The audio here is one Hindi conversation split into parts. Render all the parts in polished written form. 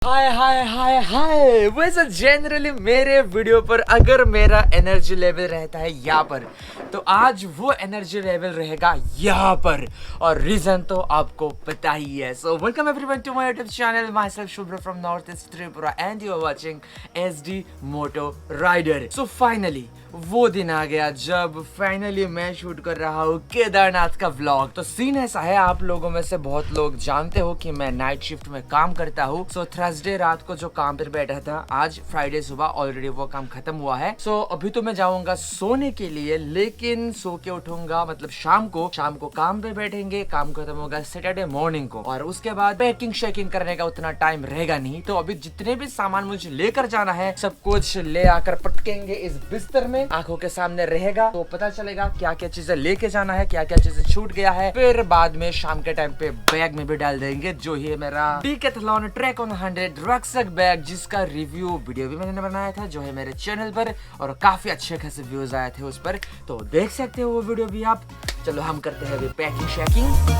हाय हाय हाय हाय। वैसे जनरली मेरे वीडियो पर अगर मेरा एनर्जी लेवल रहता है यहाँ पर, तो आज वो एनर्जी लेवल रहेगा यहाँ पर, और रीजन तो आपको पता ही है। So welcome everyone to my YouTube channel, myself Shubhra from North East Tripura and you are watching SD moto rider. So finally वो दिन आ गया जब फाइनली मैं शूट कर रहा हूँ केदारनाथ का व्लॉग। तो सीन ऐसा है, आप लोगों में से बहुत लोग जानते हो कि मैं नाइट शिफ्ट में काम करता हूँ। सो थर्सडे रात को जो काम पर बैठा था, आज फ्राइडे सुबह ऑलरेडी वो काम खत्म हुआ है। सो अभी तो मैं जाऊंगा सोने के लिए, लेकिन सो के उठूंगा मतलब शाम को काम पे बैठेंगे। काम खत्म होगा सैटरडे मॉर्निंग को, और उसके बाद पैकिंग शेकिंग करने का उतना टाइम रहेगा नहीं। तो अभी जितने भी सामान मुझे लेकर जाना है सब कुछ ले आकर पटकेंगे इस बिस्तर में, आंखों के सामने रहेगा, तो पता चलेगा क्या क्या चीजें लेके जाना है, क्या क्या चीजें छूट गया है। फिर बाद में शाम के टाइम पे बैग में भी डाल देंगे, जो ये मेरा डीकैथलॉन ट्रैक ऑन 100 रक्सक बैग, जिसका रिव्यू वीडियो भी मैंने बनाया था जो है मेरे चैनल पर, और काफी अच्छे खासे व्यूज आए थे उस पर, तो देख सकते हो वो वीडियो भी आप। चलो हम करते हैं अभी पैकिंग शेकिंग।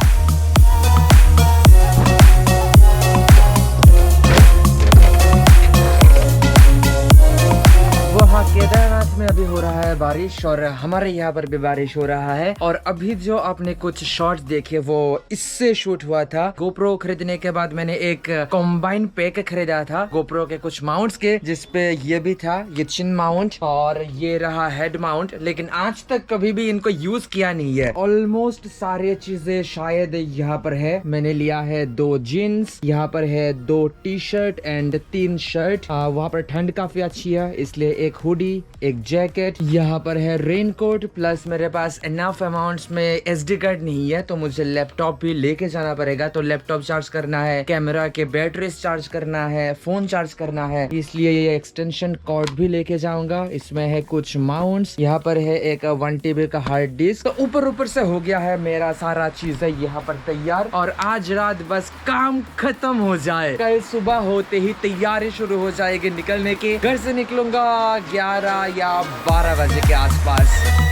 वहाँ केदारनाथ में अभी हो रहा है बारिश, और हमारे यहाँ पर भी बारिश हो रहा है। और अभी जो आपने कुछ शॉट्स देखे वो इससे शूट हुआ था। गोप्रो खरीदने के बाद मैंने एक कॉम्बाइन पैक खरीदा था गोप्रो के कुछ माउंट्स के, जिसपे ये भी था, ये चिन माउंट और ये रहा हेड माउंट, लेकिन आज तक कभी भी इनको यूज किया नहीं है। ऑलमोस्ट सारे चीजें शायद यहाँ पर है। मैंने लिया है 2 जीन्स, यहाँ पर है 2 टी-शर्ट एंड 3 शर्ट। वहाँ पर ठंड काफी अच्छी है, इसलिए एक हुडी, एक जैकेट, यहाँ पर है रेनकोट, प्लस मेरे पास इनफ अमाउंट्स में SD कार्ड नहीं है, तो मुझे लैपटॉप भी लेके जाना पड़ेगा। तो लैपटॉप चार्ज करना है, कैमरा के बैटरीज चार्ज करना है, फोन चार्ज करना है, इसलिए ये एक्सटेंशन कॉर्ड भी लेके जाऊंगा। इसमें है कुछ माउंट्स, यहाँ पर है एक 1 TB का हार्ड डिस्क। तो ऊपर से हो गया है मेरा सारा चीज है यहाँ पर तैयार, और आज रात बस काम खत्म हो जाए, कल सुबह होते ही तैयारी शुरू हो जाएगी निकलने की। घर से निकलूंगा 11 या 12 बजे के आसपास।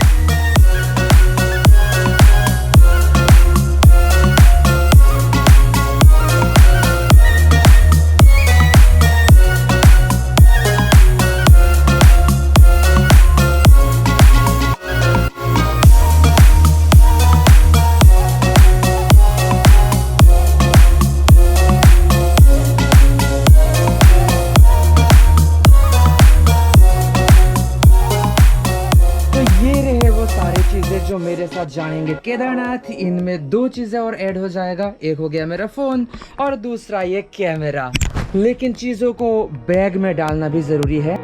जो मेरे साथ जाएंगे केदारनाथ, इनमें 2 चीजें और ऐड हो जाएगा। एक हो गया मेरा फोन और दूसरा ये कैमरा, लेकिन चीजों को बैग में डालना भी जरूरी है।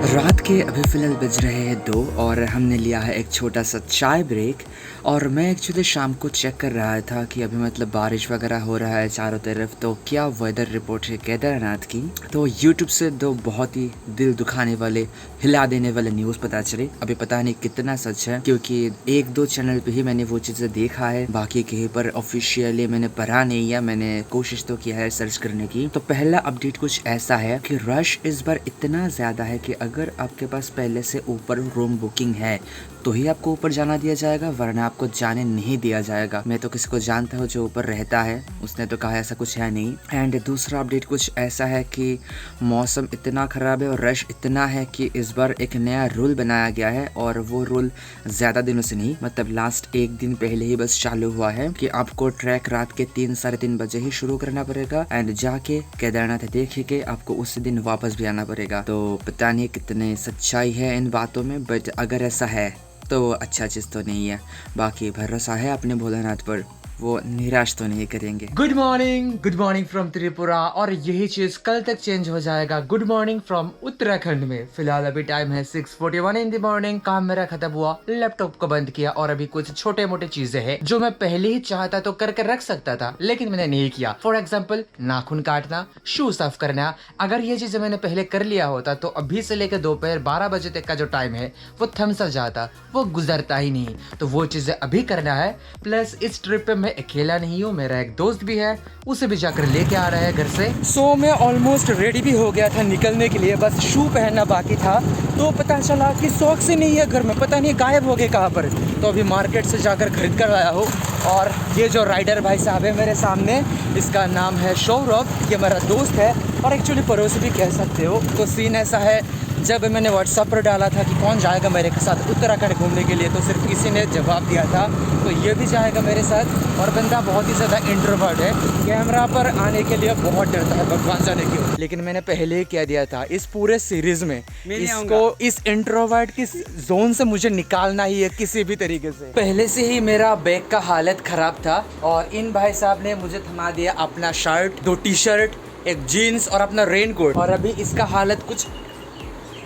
रात के अभी फिलहाल बज रहे हैं 2 और हमने लिया है एक छोटा सा चाय ब्रेक। और मैं एक्चुअली शाम को चेक कर रहा था कि अभी मतलब बारिश वगैरह हो रहा है चारों तरफ, तो क्या वेदर रिपोर्ट है केदारनाथ की। तो यूट्यूब से 2 बहुत ही दिल दुखाने वाले, हिला देने वाले न्यूज़ पता चले। अभी पता नहीं कितना सच है, क्योंकि 1-2 चैनल पे ही मैंने वो चीज़ें देखा है, बाकी कहीं पर ऑफिशियली मैंने पढ़ा नहीं है। मैंने कोशिश तो किया है सर्च करने की। तो पहला अपडेट कुछ ऐसा है कि रश इस बार इतना ज़्यादा है कि अगर आपके पास पहले से ऊपर रूम बुकिंग है तो ही आपको ऊपर जाना दिया जाएगा, वरना आपको जाने नहीं दिया जाएगा। मैं तो किसी को जानता हूँ जो ऊपर रहता है, उसने तो कहा ऐसा कुछ है नहीं। एंड दूसरा अपडेट कुछ ऐसा है कि मौसम इतना ख़राब है और रश इतना है कि इस बार एक नया रूल बनाया गया है, और वो रूल ज़्यादा दिनों से नहीं, मतलब लास्ट 1 दिन पहले ही बस चालू हुआ है कि आपको ट्रैक रात के 3-3:30 बजे ही शुरू करना पड़ेगा, एंड जाके केदारनाथ देख के आपको उसी दिन वापस भी आना पड़ेगा। तो पता नहीं कितने सच्चाई है इन बातों में, बट अगर ऐसा है तो अच्छा चीज़ तो नहीं है। बाकी भरोसा है अपने भोलेनाथ पर, वो निराश तो नहीं करेंगे। गुड मॉर्निंग फ्रॉम त्रिपुरा, और यही चीज कल तक चेंज हो जाएगा। गुड मॉर्निंग फ्रॉम उत्तराखंड में। फिलहाल अभी टाइम है 6:41 इन द मॉर्निंग। काम मेरा खत्म हुआ, लैपटॉप को बंद किया, और अभी कुछ छोटे मोटे चीजें हैं जो मैं पहले ही चाहता तो करके रख सकता था, लेकिन मैंने नहीं किया। फॉर एग्जाम्पल नाखून काटना, शू साफ करना। अगर ये चीजें मैंने पहले कर लिया होता तो अभी से लेकर दोपहर 12 बजे तक का जो टाइम है वो थम सा जाता, वो गुजरता ही नहीं। तो वो चीजें अभी करना है। प्लस इस ट्रिप पे मैं मैं अकेला नहीं हूँ, मेरा एक दोस्त भी है, उसे भी जाकर लेके आ रहा है घर से। सो मैं ऑलमोस्ट रेडी भी हो गया था निकलने के लिए, बस शू पहनना बाकी था। तो पता चला कि शौक से नहीं है घर में, पता नहीं गायब हो गए कहाँ पर। तो अभी मार्केट से जाकर खरीद कर आया हूँ। और ये जो राइडर भाई साहब है मेरे सामने, इसका नाम है सौरभ, ये मेरा दोस्त है और एक्चुअली पड़ोसी भी कह सकते हो। तो सीन ऐसा है, जब मैंने व्हाट्सएप पर डाला था कि कौन जाएगा मेरे के साथ उत्तराखंड घूमने के लिए, तो सिर्फ किसी ने जवाब दिया था, तो ये भी जाएगा मेरे साथ। और बंदा बहुत ही ज़्यादा इंट्रोवर्ट है, कैमरा पर आने के लिए बहुत डरता है, भगवान जाने क्यों। लेकिन मैंने पहले ही कह दिया था, इस पूरे सीरीज़ में इसको इस इंट्रोवर्ट की जोन से मुझे निकालना ही है किसी भी तरीके से। पहले से ही मेरा बैग का हालत ख़राब था और इन भाई साहब ने मुझे थमा दिया अपना शर्ट, 2 टी-शर्ट, एक जीन्स और अपना रेनकोट। और अभी इसका हालत कुछ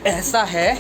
ऐसा है,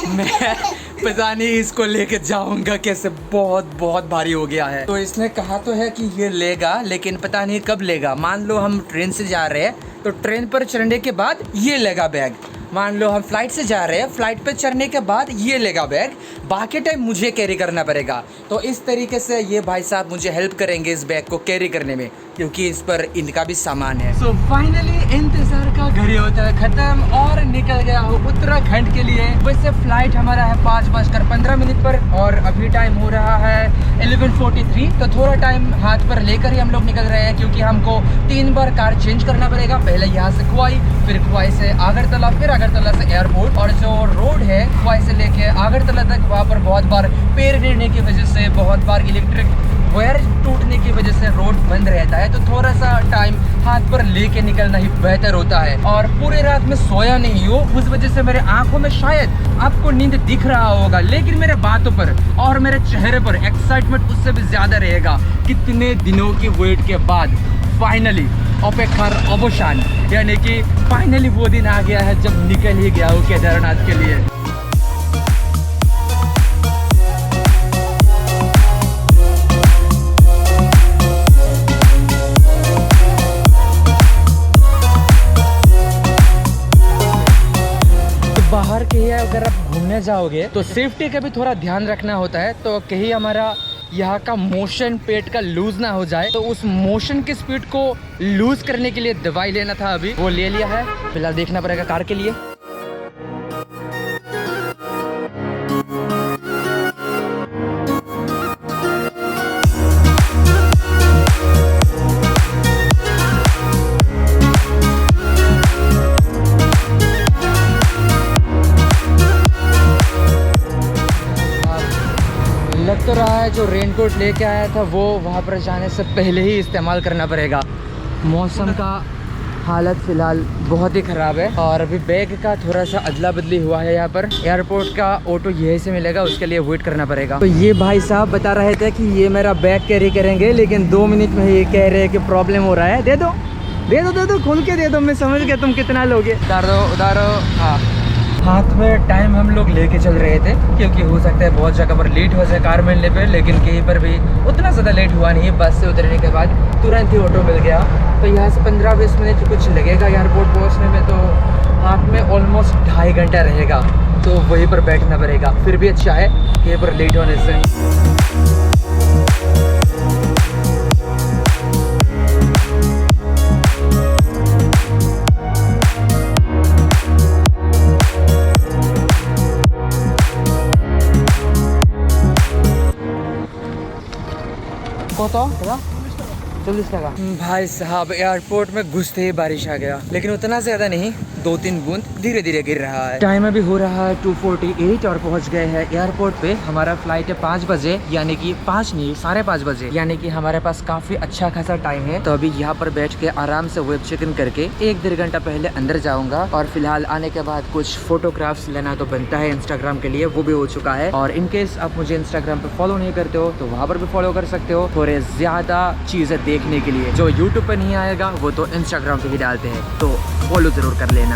मैं पता नहीं इसको लेके जाऊंगा कैसे, बहुत बहुत भारी हो गया है। तो इसने कहा तो है कि ये लेगा, लेकिन पता नहीं कब लेगा। मान लो हम ट्रेन से जा रहे हैं तो ट्रेन पर चढ़ने के बाद ये लेगा बैग। मान लो हम फ्लाइट से जा रहे हैं, फ्लाइट पे चढ़ने के बाद ये लेगा बैग, बाकी टाइम मुझे कैरी करना पड़ेगा। तो इस तरीके से ये भाई साहब मुझे हेल्प करेंगे इस बैग को कैरी करने में, क्योंकि इस पर इनका भी सामान है। सो फाइनली इंतजार का घड़ी होता है खत्म और निकल गया हूँ उत्तराखंड के लिए। वैसे फ्लाइट हमारा है 5:15 पर और अभी टाइम हो रहा है 11:43। तो थोड़ा टाइम हाथ पर लेकर ही हम लोग निकल रहे हैं, क्योंकि हमको 3 बार कार चेंज करना पड़ेगा। पहले यहाँ से खुआई, फिर खुआई से आगरतला, फिर आगरतला से एयरपोर्ट। और जो रोड है खुआई से लेके आगरतला तक, वहाँ पर बहुत बार पेड़ गिरने की वजह से, बहुत बार इलेक्ट्रिक वायर टूटने की वजह से रोड बंद रहता है। तो थोड़ा सा टाइम हाथ पर लेके निकलना ही बेहतर होता है। और पूरी रात में सोया नहीं हूँ, उस वजह से मेरे आंखों में शायद आपको नींद दिख रहा होगा, लेकिन मेरे बातों पर और मेरे चेहरे पर एक्साइटमेंट उससे भी ज्यादा रहेगा। कितने दिनों की वेट के बाद फाइनली अपेक्षार अवसान, यानी कि फाइनली वो दिन आ गया है जब निकल ही गया हूँ केदारनाथ के लिए। बाहर कहीं अगर आप घूमने जाओगे तो सेफ्टी का भी थोड़ा ध्यान रखना होता है। तो कहीं हमारा यहाँ का मोशन पेट का लूज ना हो जाए, तो उस मोशन की स्पीड को लूज करने के लिए दवाई लेना था, अभी वो ले लिया है। फिलहाल देखना पड़ेगा कार के लिए। लग तो रहा है जो रेनकोट लेके आया था वो वहाँ पर जाने से पहले ही इस्तेमाल करना पड़ेगा। मौसम का हालत फ़िलहाल बहुत ही ख़राब है और अभी बैग का थोड़ा सा अदला बदली हुआ है। यहाँ पर एयरपोर्ट का ऑटो यहीं से मिलेगा, उसके लिए वेट करना पड़ेगा। तो ये भाई साहब बता रहे थे कि ये मेरा बैग कैरी करेंगे, लेकिन 2 मिनट में ही कह रहे हैं कि प्रॉब्लम हो रहा है। दे दो दे दो दे दो, खोल के दे दो, मैं समझ गया तुम कितना लोगे। उतारो। हाँ, हाथ में टाइम हम लोग लेके चल रहे थे, क्योंकि हो सकता है बहुत जगह पर लेट हो जाए कार मिलने पे, लेकिन कहीं पर भी उतना ज़्यादा लेट हुआ नहीं। बस से उतरने के बाद तुरंत ही ऑटो मिल गया। तो यहाँ से 15-20 मिनट कुछ लगेगा एयरपोर्ट पहुँचने में। तो हाथ में ऑलमोस्ट 2.5 घंटा रहेगा, तो वहीं पर बैठना पड़ेगा। फिर भी अच्छा है कहीं पर लेट होने से। কত দাদা? 40 টাকা। भाई साहब एयरपोर्ट में घुसते ही बारिश आ गया, लेकिन उतना ज़्यादा नहीं, 2-3 बूंद धीरे धीरे गिर रहा है। टाइम अभी हो रहा है 2:48 और पहुंच गए हैं एयरपोर्ट पे। हमारा फ्लाइट है 5 बजे, यानी कि 5 नहीं 5:30 बजे, यानी कि हमारे पास काफ़ी अच्छा खासा टाइम है। तो अभी यहाँ पर बैठ के आराम से वेब चेक इन करके 1-1.5 घंटा पहले अंदर जाऊँगा। और फिलहाल आने के बाद कुछ फोटोग्राफ्स लेना तो बनता है इंस्टाग्राम के लिए, वो भी हो चुका है। और इनकेस आप मुझे इंस्टाग्राम पर फॉलो नहीं करते हो तो वहाँ पर भी फॉलो कर सकते हो, थोड़े ज़्यादा चीज़ें देखने के लिए। जो यूट्यूब पर नहीं आएगा वो तो इंस्टाग्राम पे ही डालते हैं, तो फॉलो ज़रूर कर लेना।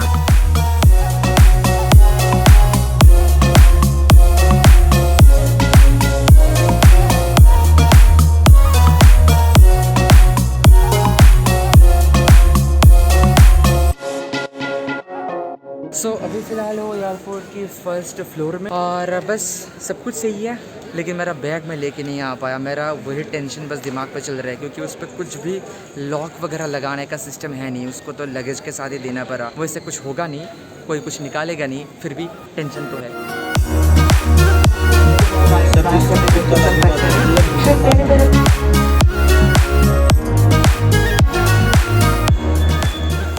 सो अभी फ़िलहाल हो एयरपोर्ट की फ़र्स्ट फ्लोर में और बस सब कुछ सही है, लेकिन मेरा बैग मैं लेके नहीं आ पाया। मेरा वही टेंशन बस दिमाग पे चल रहा है क्योंकि उस पर कुछ भी लॉक वगैरह लगाने का सिस्टम है नहीं, उसको तो लगेज के साथ ही देना पड़ा। वैसे कुछ होगा नहीं, कोई कुछ निकालेगा नहीं, फिर भी टेंशन तो है।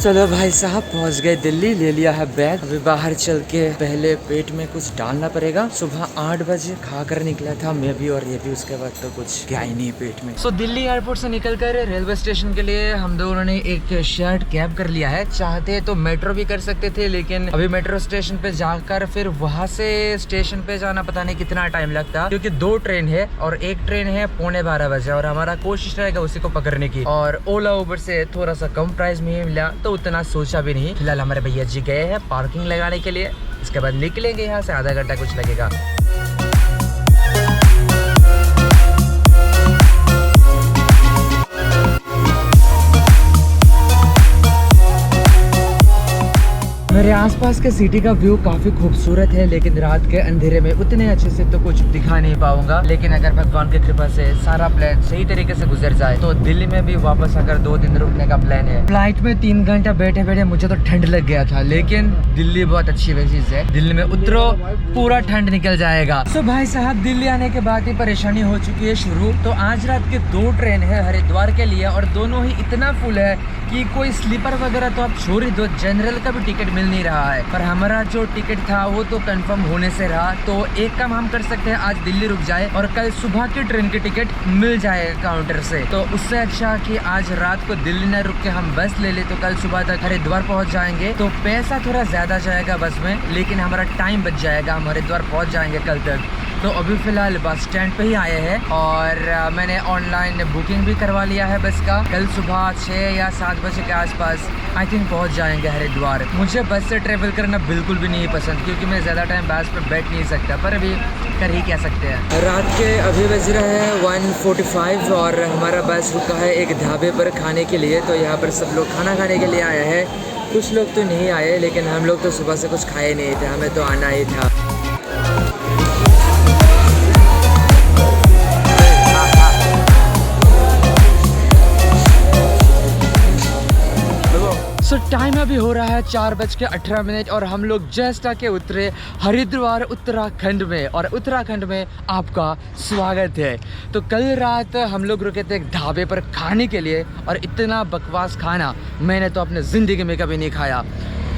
चलो भाई साहब पहुंच गए दिल्ली, ले लिया है बैग। अभी बाहर चल के पहले पेट में कुछ डालना पड़ेगा। सुबह 8 बजे खा कर निकला था मैं भी और ये भी, उसके बाद तो कुछ गया ही नहीं पेट में। सो दिल्ली एयरपोर्ट से निकल कर रेलवे स्टेशन के लिए हम दोनों ने एक शेयर्ड कैब कर लिया है। चाहते तो मेट्रो भी कर सकते थे, लेकिन अभी मेट्रो स्टेशन पे जाकर फिर वहाँ से स्टेशन पे जाना पता नहीं कितना टाइम लगता, क्योंकि 2 ट्रेन है और एक ट्रेन है 11:15 बजे और हमारा कोशिश रहेगा उसी को पकड़ने की। और ओला उबर से थोड़ा सा कम प्राइस में ही मिला तो उतना सोचा भी नहीं। फिलहाल हमारे भैया जी गए हैं पार्किंग लगाने के लिए, इसके बाद निकलेंगे यहाँ से, आधा घंटा कुछ लगेगा। मेरे आसपास के सिटी का व्यू काफी खूबसूरत है, लेकिन रात के अंधेरे में उतने अच्छे से तो कुछ दिखा नहीं पाऊंगा। लेकिन अगर भगवान की कृपा से सारा प्लान सही तरीके से गुजर जाए तो दिल्ली में भी वापस आकर 2 दिन रुकने का प्लान है। फ्लाइट में 3 घंटा बैठे बैठे मुझे तो ठंड लग गया था, लेकिन दिल्ली बहुत अच्छी चीज है। दिल्ली में उतरो पूरा ठंड निकल जाएगा। तो भाई साहब दिल्ली आने के बाद ही परेशानी हो चुकी है शुरू। तो आज रात के 2 ट्रेन है हरिद्वार के लिए और दोनों ही इतना फुल है कि कोई स्लीपर वगैरह तो आप छोड़ ही दो, जनरल का भी टिकट मिल नहीं रहा है। पर हमारा जो टिकट था वो तो कंफर्म होने से रहा। तो एक काम हम कर सकते हैं, आज दिल्ली रुक जाए और कल सुबह की ट्रेन की टिकट मिल जाए काउंटर से। तो उससे अच्छा कि आज रात को दिल्ली न रुक के हम बस ले ले, तो कल सुबह तक हरिद्वार पहुंच जाएंगे। तो पैसा थोड़ा ज्यादा जाएगा बस में, लेकिन हमारा टाइम बच जाएगा, हम हरिद्वार पहुंच जाएंगे कल तक। तो अभी फ़िलहाल बस स्टैंड पे ही आए हैं और मैंने ऑनलाइन बुकिंग भी करवा लिया है बस का। कल सुबह 6 या 7 बजे के आसपास आई थिंक पहुंच जाएंगे हरिद्वार। मुझे बस से ट्रैवल करना बिल्कुल भी नहीं पसंद, क्योंकि मैं ज़्यादा टाइम बस पे बैठ नहीं सकता, पर अभी कर ही क्या सकते हैं। रात के अभी बज रहे हैं 1:45 और हमारा बस रुका है एक ढाबे पर खाने के लिए। तो यहाँ पर सब लोग खाना खाने के लिए आए हैं। कुछ लोग तो नहीं आए, लेकिन हम लोग तो सुबह से कुछ खाए नहीं थे, हमें तो आना ही था। सो टाइम अभी हो रहा है 4:18 और हम लोग जस्ट आके उतरे हरिद्वार उत्तराखंड में, और उत्तराखंड में आपका स्वागत है। तो कल रात हम लोग रुके थे एक ढाबे पर खाने के लिए और इतना बकवास खाना मैंने तो अपने ज़िंदगी में कभी नहीं खाया।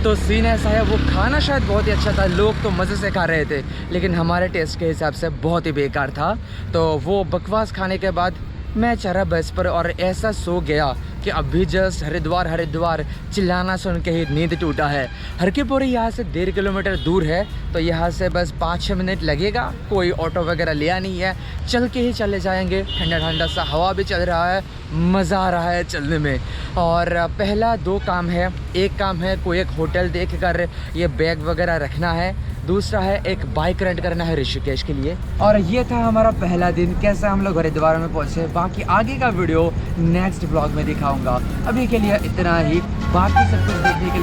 तो सीन ऐसा है, वो खाना शायद बहुत ही अच्छा था, लोग तो मज़े से खा रहे थे, लेकिन हमारे टेस्ट के हिसाब से बहुत ही बेकार था। तो वो बकवास खाने के बाद मैं चढ़ा बस पर और ऐसा सो गया कि अभी जस्ट हरिद्वार हरिद्वार चिल्लाना सुन के ही नींद टूटा है। हरकीपौड़ी यहाँ से 1.5 किलोमीटर दूर है, तो यहाँ से बस 5-6 मिनट लगेगा। कोई ऑटो वगैरह लिया नहीं है, चल के ही चले जाएंगे। ठंडा ठंडा सा हवा भी चल रहा है, मज़ा आ रहा है चलने में। और पहला 2 काम है, एक काम है कोई एक होटल देख कर ये बैग वगैरह रखना है, दूसरा है एक बाइक रेंट करना है ऋषिकेश के लिए। और ये था हमारा पहला दिन, कैसे हम लोग हरिद्वार में पहुँचे। बाकी आगे का वीडियो नेक्स्ट ब्लॉग में दिखाऊंगा। अभी के लिए इतना ही, बाकी सब कुछ देखने के लिए